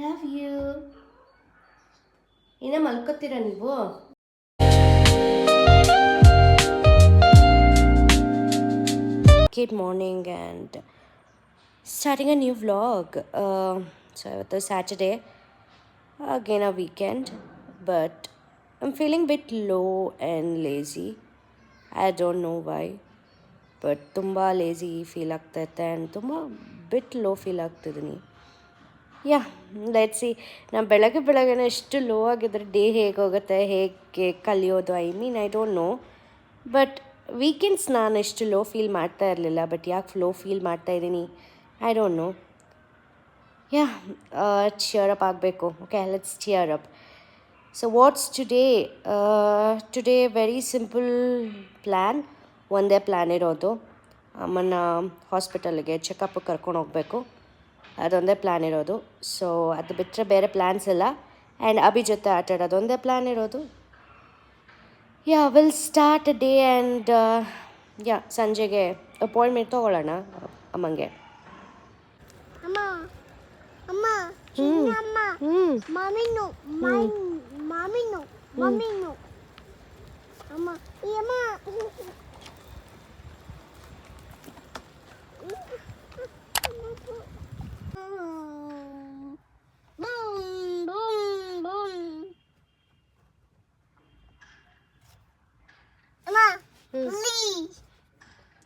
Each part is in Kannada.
Love you. ಇನ್ನ ಮಲ್ಕೋತೀರಾ ನೀವು? Good morning and starting a new vlog. So it's Saturday, again a weekend, but I'm feeling a bit low and lazy. I don't know why, but ತುಂಬ ಲೇಸಿ ಫೀಲ್ ಆಗ್ತೈತೆ ಆ್ಯಂಡ್ ತುಂಬ ಬಿಟ್ ಲೋ ಫೀಲ್ ಆಗ್ತಿದ್ದೀನಿ. Yeah let's see. ನಾನು ಬೆಳಗ್ಗೆನೇ ಎಷ್ಟು ಲೋ ಆಗಿದ್ರೆ ಡೇ ಹೇಗೆ ಹೋಗುತ್ತೆ, ಹೇಗೆ ಕಲಿಯೋದು, I don't know. But weekends ನಾನು ಎಷ್ಟು ಲೋ ಫೀಲ್ ಮಾಡ್ತಾ ಇರಲಿಲ್ಲ, ಬಟ್ ಯಾಕೆ ಲೋ ಫೀಲ್ ಮಾಡ್ತಾಯಿದ್ದೀನಿ I don't know. Yeah cheer up ಆಗಬೇಕು. Okay, let's cheer up. So what's today very simple plan. ಒಂದೇ ಪ್ಲ್ಯಾನ್ ಇರೋದು, ಅಮ್ಮನ ಹಾಸ್ಪಿಟಲ್ಗೆ ಚೆಕಪ್ ಕರ್ಕೊಂಡು ಹೋಗಬೇಕು. ಅದೊಂದೇ ಪ್ಲ್ಯಾನ್ ಇರೋದು. ಸೊ ಅದು ಬಿಟ್ಟರೆ ಬೇರೆ ಪ್ಲ್ಯಾನ್ಸ್ ಇಲ್ಲ. ಆ್ಯಂಡ್ ಅಭಿ ಜೊತೆ ಆಟ ಆಡೋದು ಒಂದೇ ಪ್ಲ್ಯಾನ್ ಇರೋದು. ಯಾ will start day and yeah ಸಂಜೆಗೆ ಅಪಾಯಿಂಟ್ಮೆಂಟ್ ತೊಗೊಳ್ಳೋಣ ಅಮ್ಮಂಗೆ.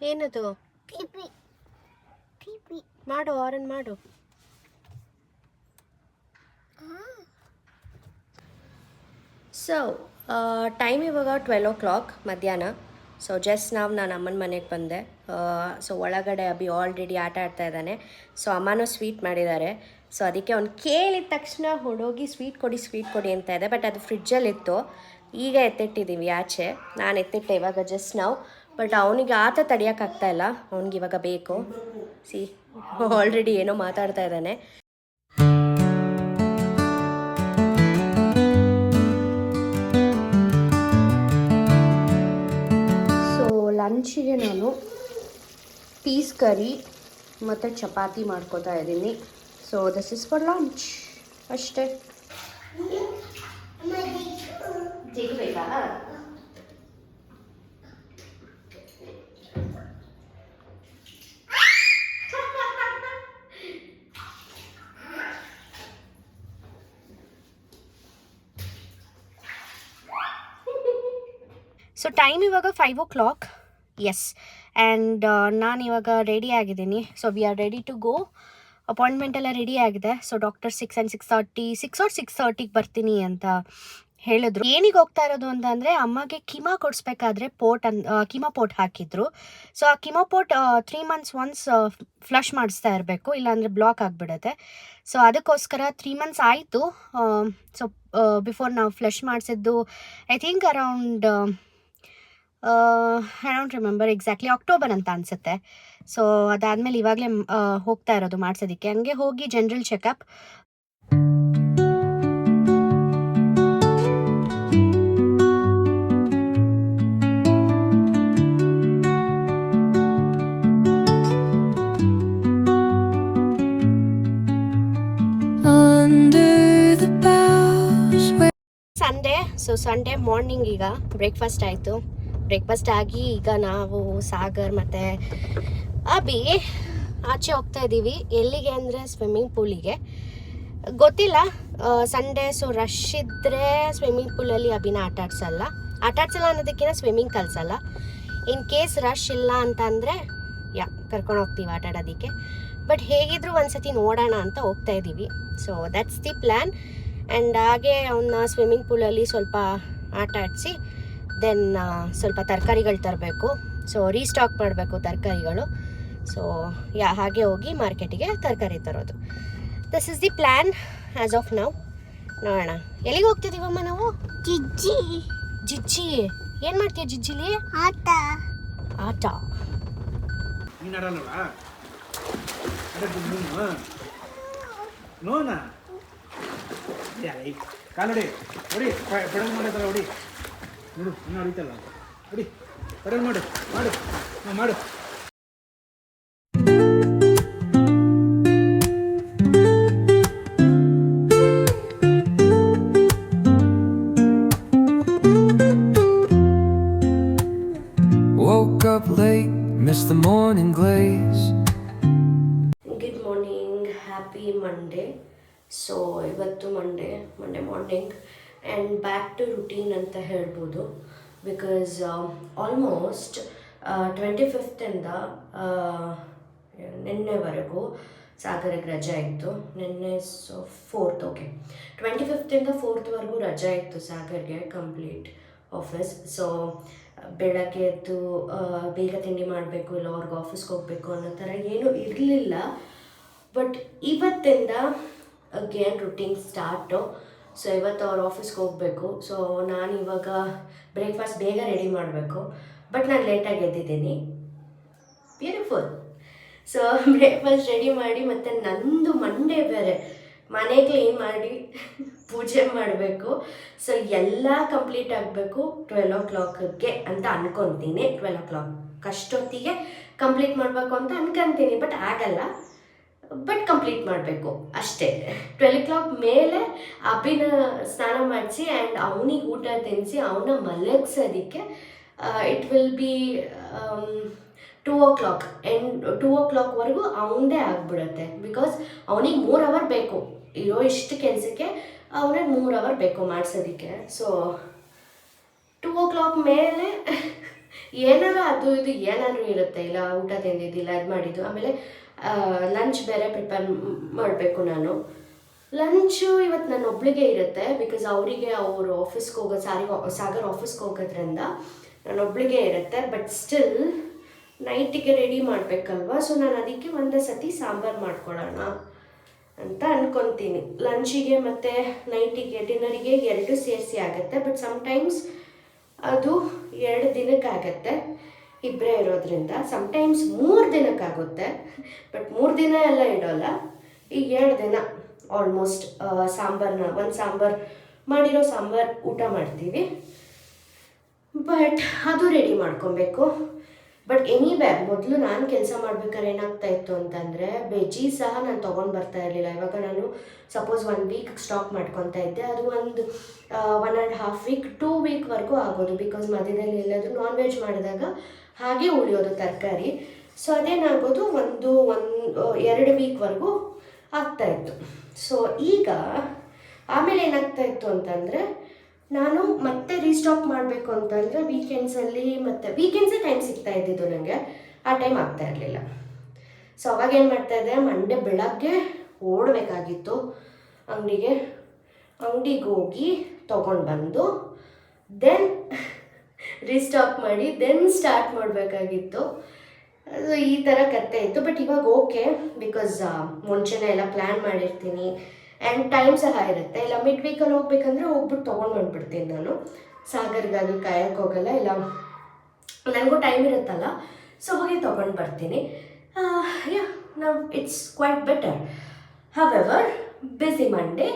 ಏನದು? ಮಾಡು, ಆರನ್ ಮಾಡು. ಸೊ ಟೈಮ್ ಇವಾಗ 12 o'clock ಮಧ್ಯಾಹ್ನ. ಸೊ ಜಸ್ಟ್ ನಾನು ಅಮ್ಮನ ಮನೆಗೆ ಬಂದೆ. ಸೊ ಒಳಗಡೆ ಅಭಿ ಆಲ್ರೆಡಿ ಆಟ ಆಡ್ತಾ ಇದ್ದಾನೆ. ಸೊ ಅಮ್ಮನೂ ಸ್ವೀಟ್ ಮಾಡಿದ್ದಾರೆ. ಸೊ ಅದಕ್ಕೆ ಅವ್ನು ಕೇಳಿದ ತಕ್ಷಣ ಹೊಡೋಗಿ ಸ್ವೀಟ್ ಕೊಡಿ ಅಂತ ಇದೆ. ಬಟ್ ಅದು ಫ್ರಿಡ್ಜಲ್ಲಿತ್ತು, ಈಗ ಎತ್ತಿಟ್ಟಿದ್ದೀವಿ ಆಚೆ. ನಾನು ಎತ್ತಿಟ್ಟೆ ಇವಾಗ ಜಸ್ಟ್ ನಾವು. ಬಟ್ ಅವನಿಗೆ ಆತ ತಡೆಯೋಕ್ಕಾಗ್ತಾಯಿಲ್ಲ, ಅವ್ನಿಗೆ ಇವಾಗ ಬೇಕು. ಸಿ ಆಲ್ರೆಡಿ ಏನೋ ಮಾತಾಡ್ತಾ ಇದ್ದಾನೆ. ಸೊ ಲಂಚಿಗೆ ನಾನು ಪೀಸ್ ಕರಿ ಮತ್ತು ಚಪಾತಿ ಮಾಡ್ಕೋತಾ ಇದ್ದೀನಿ. So this is for lunch ಅಷ್ಟೇ. ಬೇಕಾ? ಸೊ ಟೈಮ್ ಇವಾಗ 5 o'clock. ಎಸ್, ಆ್ಯಂಡ್ ನಾನು ಇವಾಗ ರೆಡಿ ಆಗಿದ್ದೀನಿ. So we are ready to go. Appointment ಎಲ್ಲ ರೆಡಿ ಆಗಿದೆ. ಸೊ ಡಾಕ್ಟರ್ 6:30 ಬರ್ತೀನಿ ಅಂತ ಹೇಳಿದ್ರು. ಏನಿಗೆ ಹೋಗ್ತಾ ಇರೋದು ಅಂತಂದರೆ ಅಮ್ಮಗೆ ಕಿಮಾ ಕೊಡಿಸ್ಬೇಕಾದ್ರೆ ಕಿಮಾ ಪೋಟ್ ಹಾಕಿದ್ರು. ಸೊ ಆ Kima pot 3 months once flush ಮಾಡಿಸ್ತಾ ಇರಬೇಕು, ಇಲ್ಲಾಂದರೆ ಬ್ಲಾಕ್ ಆಗಿಬಿಡುತ್ತೆ. ಸೊ ಅದಕ್ಕೋಸ್ಕರ 3 months ಆಯಿತು. ಸೊ ಬಿಫೋರ್ ನಾವು ಫ್ಲಶ್ ಮಾಡಿಸಿದ್ದು I think around I don't remember exactly, October ಅಂತ ಅನಿಸುತ್ತೆ. ಸೊ ಅದಾದಮೇಲೆ ಇವಾಗಲೇ ಹೋಗ್ತಾ ಇರೋದು ಮಾಡಿಸೋದಕ್ಕೆ. ಹಂಗೆ ಹೋಗಿ ಜನರಲ್ ಚೆಕಪ್. ಸಂಡೇ ಮಾರ್ನಿಂಗ್ ಈಗ ಬ್ರೇಕ್ಫಾಸ್ಟ್ ಆಯಿತು. ಬ್ರೇಕ್ಫಾಸ್ಟ್ ಆಗಿ ಈಗ ನಾವು ಸಾಗರ್ ಮತ್ತು ಅಭಿ ಆಚೆ ಹೋಗ್ತಾ ಇದ್ದೀವಿ. ಎಲ್ಲಿಗೆ ಅಂದರೆ ಸ್ವಿಮ್ಮಿಂಗ್ ಪೂಲಿಗೆ. ಗೊತ್ತಿಲ್ಲ, ಸಂಡೇ ಸೊ ರಶ್ ಇದ್ದರೆ ಸ್ವಿಮ್ಮಿಂಗ್ ಪೂಲಲ್ಲಿ ಅಭಿನ ಆಟ ಆಡ್ಸಲ್ಲ ಅನ್ನೋದಕ್ಕಿಂತ ಸ್ವಿಮ್ಮಿಂಗ್ ಕಲಿಸಲ್ಲ. ಇನ್ ಕೇಸ್ ರಶ್ ಇಲ್ಲ ಅಂತ ಅಂದರೆ ಕರ್ಕೊಂಡು ಹೋಗ್ತೀವಿ ಆಟ ಆಡೋದಕ್ಕೆ. ಬಟ್ ಹೇಗಿದ್ರೂ ಒಂದ್ಸತಿ ನೋಡೋಣ ಅಂತ ಹೋಗ್ತಾ ಇದ್ದೀವಿ. So that's the plan. And ಹಾಗೆ ಅವನ್ನ ಸ್ವಿಮ್ಮಿಂಗ್ ಪೂಲಲ್ಲಿ ಸ್ವಲ್ಪ ಆಟ ಆಡಿಸಿ ದೆನ್ ಸ್ವಲ್ಪ ತರಕಾರಿಗಳು ತರಬೇಕು. ಸೊ ರೀಸ್ಟಾಕ್ ಮಾಡಬೇಕು ತರಕಾರಿಗಳು. ಸೊ ಹಾಗೆ ಹೋಗಿ ಮಾರ್ಕೆಟಿಗೆ ತರಕಾರಿ ತರೋದು. This is the plan as of now. ನೋಡೋಣ ಎಲ್ಲಿಗೆ ಹೋಗ್ತಿದ್ದೀವಮ್ಮ ನಾವು? ಜಿಜ್ಜಿ ಏನು ಮಾಡ್ತೀಯ ಜಿಜ್ಜಿಲಿ? ಆಟ ಕಾಲಡಿ ಹೊಡಿ, ಪೆಡಲ್ ಮಾಡಿದ್ರೆ ಹೊಡಿ. ನೋಡು ಇನ್ನೂ ಹೊಡಿತಲ್ಲ, ಹೊಡಿ, ಪೆಡಲ್ ಮಾಡು ಮಾಡು. ಇವತ್ತು Monday morning and back to routine ಅಂತ ಹೇಳ್ಬೋದು. ಬಿಕಾಸ್ ಆಲ್ಮೋಸ್ಟ್ 25th ನಿನ್ನೆವರೆಗೂ ಸಾಗರಕ್ಕೆ ರಜೆ ಇತ್ತು. ನಿನ್ನೆ 4th, ಓಕೆ, 25th 4thವರೆಗೂ ರಜೆ ಇತ್ತು ಸಾಗರ್ಗೆ, ಕಂಪ್ಲೀಟ್ ಆಫೀಸ್. ಸೊ ಬೆಳಗ್ಗೆ ಎದ್ದು ಬೇಗ ತಿಂಡಿ ಮಾಡಬೇಕು, ಇಲ್ಲ ಅವ್ರಿಗೆ ಆಫೀಸ್ಗೆ ಹೋಗಬೇಕು ಅನ್ನೋ ಥರ ಏನೂ ಇರಲಿಲ್ಲ. ಬಟ್ ಇವತ್ತಿಂದ ಅಗೇನ್ ರುಟೀನ್ ಸ್ಟಾರ್ಟು. ಸೊ ಇವತ್ತು ಅವ್ರ ಆಫೀಸ್ಗೆ ಹೋಗಬೇಕು. ಸೊ ನಾನು ಇವಾಗ ಬ್ರೇಕ್ಫಾಸ್ಟ್ ಬೇಗ ರೆಡಿ ಮಾಡಬೇಕು. ಬಟ್ ನಾನು ಲೇಟಾಗಿ ಎದ್ದಿದ್ದೀನಿ. ಬ್ಯೂಟಿಫುಲ್. ಸೊ ಬ್ರೇಕ್ಫಾಸ್ಟ್ ರೆಡಿ ಮಾಡಿ, ಮತ್ತು ನಂದು ಮಂಡೇ ಬೇರೆ ಮನೆ ಕ್ಲೀನ್ ಮಾಡಿ ಪೂಜೆ ಮಾಡಬೇಕು. ಸೊ ಎಲ್ಲ ಕಂಪ್ಲೀಟ್ ಆಗಬೇಕು 12 o'clockಗೆ ಅಂತ ಅನ್ಕೊತೀನಿ. 12 o'clock ಅಷ್ಟೊತ್ತಿಗೆ ಕಂಪ್ಲೀಟ್ ಮಾಡಬೇಕು ಅಂತ ಅನ್ಕೊತೀನಿ. ಬಟ್ ಆಗಲ್ಲ, ಬಟ್ ಕಂಪ್ಲೀಟ್ ಮಾಡಬೇಕು ಅಷ್ಟೇ. 12 o'clock ಮೇಲೆ ಅಭಿನ ಸ್ನಾನ ಮಾಡಿಸಿ ಆ್ಯಂಡ್ ಅವನಿಗೆ ಊಟ ತಿನ್ನಿಸಿ ಅವನ ಮಲಗಿಸೋದಕ್ಕೆ ಇಟ್ ವಿಲ್ ಬಿ 2 o'clock. 2 o'clockವರೆಗೂ ಅವನದೇ ಆಗಿಬಿಡುತ್ತೆ. ಬಿಕಾಸ್ ಅವನಿಗೆ 3 hour ಬೇಕು ಇರೋ ಇಷ್ಟು ಕೆಲಸಕ್ಕೆ, ಅವನಿಗೆ 3 hour ಬೇಕು ಮಾಡಿಸೋದಕ್ಕೆ. ಸೊ 2 o'clock ಮೇಲೆ ಏನಾರು ಅದು ಇದು ಏನಾದರೂ ಇರುತ್ತೆ, ಇಲ್ಲ ಊಟ ತಿಂದಿದ್ದಿಲ್ಲ, ಅದು ಮಾಡಿದ್ದು. ಆಮೇಲೆ ಲಂಚ್ ಬೇರೆ ಪ್ರಿಪೇರ್ ಮಾಡಬೇಕು ನಾನು. ಲಂಚು ಇವತ್ತು ನನ್ನ ಒಬ್ಳಿಗೆ ಇರುತ್ತೆ. ಬಿಕಾಸ್ ಅವರಿಗೆ ಅವರು ಆಫೀಸ್ಗೆ ಹೋಗೋದು, ಸಾಗರ್ ಆಫೀಸ್ಗೆ ಹೋಗೋದ್ರಿಂದ ನನ್ನ ಒಬ್ಳಿಗೆ ಇರುತ್ತೆ. ಬಟ್ ಸ್ಟಿಲ್ ನೈಟಿಗೆ ರೆಡಿ ಮಾಡಬೇಕಲ್ವ. ಸೊ ನಾನು ಅದಕ್ಕೆ ಒಂದೇ ಸತಿ ಸಾಂಬಾರು ಮಾಡ್ಕೊಳ್ಳೋಣ ಅಂತ ಅಂದ್ಕೊತೀನಿ. ಲಂಚಿಗೆ ಮತ್ತು ನೈಟಿಗೆ ಡಿನ್ನರಿಗೆ 2 ಸೇರಿಸಿ ಆಗುತ್ತೆ. ಬಟ್ ಸಮ್ಟೈಮ್ಸ್ ಅದು 2 ದಿನಕ್ಕಾಗತ್ತೆ, ಇಬ್ಬರೇ ಇರೋದ್ರಿಂದ. ಸಮ್ಟೈಮ್ಸ್ 3 ದಿನಕ್ಕಾಗುತ್ತೆ. ಬಟ್ 3 ದಿನ ಎಲ್ಲ ಇಡೋಲ್ಲ, ಈಗ 2 ದಿನ ಆಲ್ಮೋಸ್ಟ್ ಸಾಂಬಾರನ್ನ, ಒಂದು ಸಾಂಬಾರು ಮಾಡಿರೋ ಸಾಂಬಾರು ಊಟ ಮಾಡ್ತೀವಿ. ಬಟ್ ಅದು ರೆಡಿ ಮಾಡ್ಕೊಬೇಕು. ಬಟ್ ಎನಿವೇರ್ ಮೊದಲು ನಾನು ಕೆಲಸ ಮಾಡ್ಬೇಕಾದ್ರೆ ಏನಾಗ್ತಾ ಇತ್ತು ಅಂತಂದರೆ, ವೆಜಿ ಸಹ ನಾನು ತೊಗೊಂಡು ಬರ್ತಾ ಇರಲಿಲ್ಲ. ಇವಾಗ ನಾನು ಸಪೋಸ್ 1 week ಸ್ಟಾಕ್ ಮಾಡ್ಕೊತಾ ಇದ್ದೆ, ಅದು ಒಂದು 1.5 week 2 weekವರೆಗೂ ಆಗೋದು. ಬಿಕಾಸ್ ಮಧ್ಯದಲ್ಲಿ ಎಲ್ಲಾದರೂ ನಾನ್ ವೆಜ್ ಮಾಡಿದಾಗ ಹಾಗೆ ಉಳಿಯೋದು ತರಕಾರಿ. ಸೊ ಅದೇನಾಗೋದು 1-2 weekವರೆಗೂ ಆಗ್ತಾಯಿತ್ತು. ಸೊ ಈಗ ಆಮೇಲೆ ಏನಾಗ್ತಾ ಇತ್ತು ಅಂತಂದರೆ, ನಾನು ಮತ್ತೆ ರೀಸ್ಟಾಕ್ ಮಾಡಬೇಕು ಅಂತಂದರೆ ವೀಕೆಂಡ್ಸಲ್ಲಿ, ಮತ್ತು ವೀಕೆಂಡ್ಸೇ ಟೈಮ್ ಸಿಗ್ತಾ ಇದ್ದಿದ್ದು ನನಗೆ, ಆ ಟೈಮ್ ಆಗ್ತಾ ಇರಲಿಲ್ಲ. ಸೊ ಅವಾಗ ಏನು ಮಾಡ್ತಾಯಿದ್ದೆ, ಮಂಡೇ ಬೆಳಗ್ಗೆ ಓಡಬೇಕಾಗಿತ್ತು ಅಂಗಡಿಗೆ ಹೋಗಿ ತೊಗೊಂಡು ಬಂದು ದೆನ್ ರೀಸ್ಟಾಕ್ ಮಾಡಿ ದೆನ್ ಸ್ಟಾರ್ಟ್ ಮಾಡಬೇಕಾಗಿತ್ತು. ಅದು ಈ ಥರ ಕತೆ ಇತ್ತು. ಬಟ್ ಇವಾಗ ಓಕೆ, ಬಿಕಾಸ್ ಮುಂಚೆನೇ ಎಲ್ಲ ಪ್ಲ್ಯಾನ್ ಮಾಡಿರ್ತೀನಿ ಆ್ಯಂಡ್ ಟೈಮ್ ಸಹ ಇರುತ್ತೆ. ಇಲ್ಲ ಮಿಡ್ ವೀಕಲ್ಲಿ ಹೋಗ್ಬೇಕಂದ್ರೆ ಹೋಗ್ಬಿಟ್ಟು ತೊಗೊಂಡು ಬಂದುಬಿಡ್ತೀನಿ ನಾನು. ಸಾಗರ್ಗಾಗಿ ಕಾಯಕ್ಕೆ ಹೋಗಲ್ಲ, ಇಲ್ಲ ನನಗೂ ಟೈಮ್ ಇರುತ್ತಲ್ಲ, ಸೊ ಹೋಗಿ ತೊಗೊಂಡು ಬರ್ತೀನಿ. ಯಾ, ನಾವು it's quite better. However busy Monday